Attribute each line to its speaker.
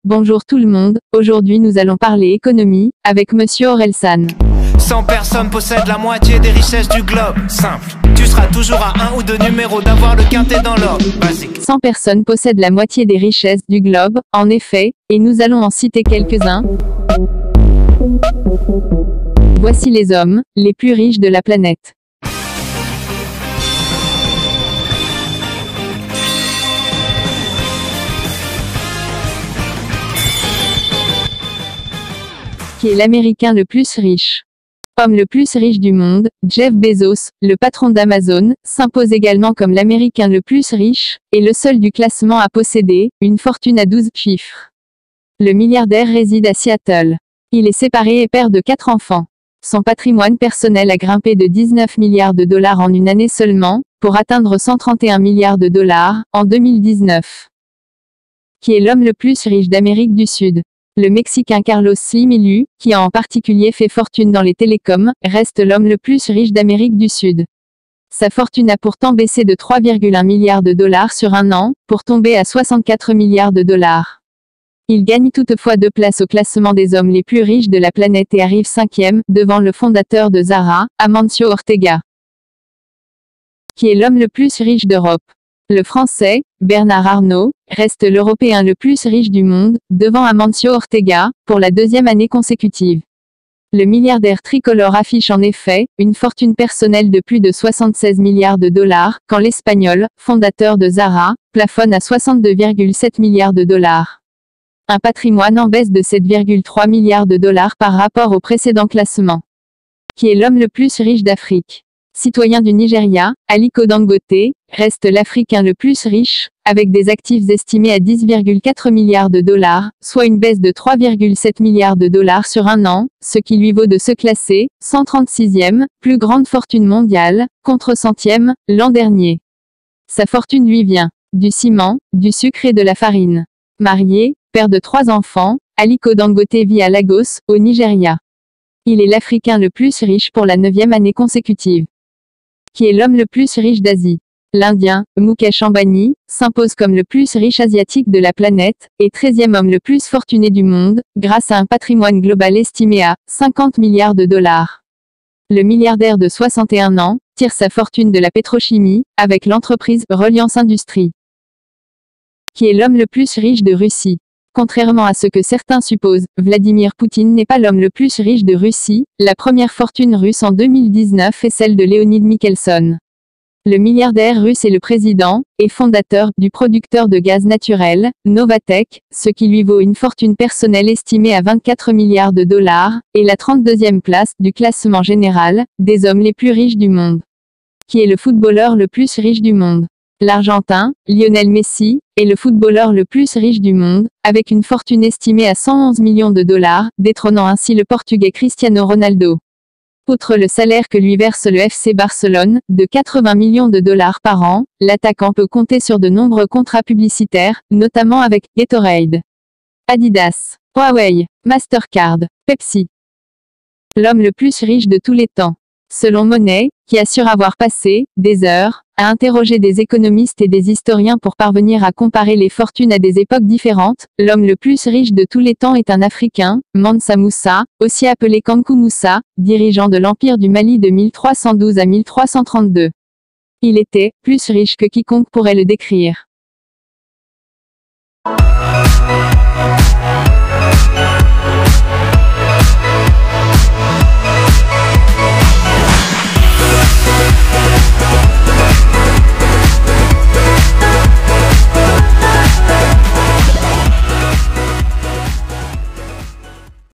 Speaker 1: Bonjour tout le monde, aujourd'hui nous allons parler économie, avec Monsieur Orelsan.
Speaker 2: 100 personnes possèdent la moitié des richesses du globe. Simple, tu seras toujours à un ou deux numéros d'avoir le quintet dans l'ordre. Basique.
Speaker 1: 100 personnes possèdent la moitié des richesses du globe, en effet, et nous allons en citer quelques-uns. Voici les hommes, les plus riches de la planète. Qui est l'Américain le plus riche? Homme le plus riche du monde, Jeff Bezos, le patron d'Amazon, s'impose également comme l'Américain le plus riche, et le seul du classement à posséder une fortune à 12 chiffres. Le milliardaire réside à Seattle. Il est séparé et père de 4 enfants. Son patrimoine personnel a grimpé de 19 milliards de dollars en une année seulement, pour atteindre 131 milliards de dollars, en 2019. Qui est l'homme le plus riche d'Amérique du Sud? Le Mexicain Carlos Slim, qui a en particulier fait fortune dans les télécoms, reste l'homme le plus riche d'Amérique du Sud. Sa fortune a pourtant baissé de 3,1 milliards de dollars sur un an, pour tomber à 64 milliards de dollars. Il gagne toutefois 2 places au classement des hommes les plus riches de la planète et arrive 5e, devant le fondateur de Zara, Amancio Ortega. Qui est l'homme le plus riche d'Europe? Le Français, Bernard Arnault, reste l'Européen le plus riche du monde, devant Amancio Ortega, pour la 2e année consécutive. Le milliardaire tricolore affiche en effet une fortune personnelle de plus de 76 milliards de dollars, quand l'Espagnol, fondateur de Zara, plafonne à 62,7 milliards de dollars. Un patrimoine en baisse de 7,3 milliards de dollars par rapport au précédent classement. Qui est l'homme le plus riche d'Afrique? Citoyen du Nigeria, Aliko Dangote, reste l'Africain le plus riche, avec des actifs estimés à 10,4 milliards de dollars, soit une baisse de 3,7 milliards de dollars sur un an, ce qui lui vaut de se classer 136e, plus grande fortune mondiale, contre 100e, l'an dernier. Sa fortune lui vient du ciment, du sucre et de la farine. Marié, père de 3 enfants, Aliko Dangote vit à Lagos, au Nigeria. Il est l'Africain le plus riche pour la 9e année consécutive. Qui est l'homme le plus riche d'Asie? L'Indien, Mukesh Ambani, s'impose comme le plus riche asiatique de la planète, et 13e homme le plus fortuné du monde, grâce à un patrimoine global estimé à 50 milliards de dollars. Le milliardaire de 61 ans tire sa fortune de la pétrochimie, avec l'entreprise Reliance Industries. Qui est l'homme le plus riche de Russie? Contrairement à ce que certains supposent, Vladimir Poutine n'est pas l'homme le plus riche de Russie. La première fortune russe en 2019 est celle de Leonid Mikhelson. Le milliardaire russe est le président et fondateur du producteur de gaz naturel, Novatek, ce qui lui vaut une fortune personnelle estimée à 24 milliards de dollars, et la 32e place du classement général des hommes les plus riches du monde. Qui est le footballeur le plus riche du monde? L'Argentin, Lionel Messi, est le footballeur le plus riche du monde, avec une fortune estimée à 111 millions de dollars, détrônant ainsi le Portugais Cristiano Ronaldo. Outre le salaire que lui verse le FC Barcelone, de 80 millions de dollars par an, l'attaquant peut compter sur de nombreux contrats publicitaires, notamment avec Gatorade, Adidas, Huawei, Mastercard, Pepsi. L'homme le plus riche de tous les temps. Selon Monet, qui assure avoir passé des heures à interroger des économistes et des historiens pour parvenir à comparer les fortunes à des époques différentes, l'homme le plus riche de tous les temps est un Africain, Mansa Moussa, aussi appelé Kankou Moussa, dirigeant de l'Empire du Mali de 1312 à 1332. Il était plus riche que quiconque pourrait le décrire.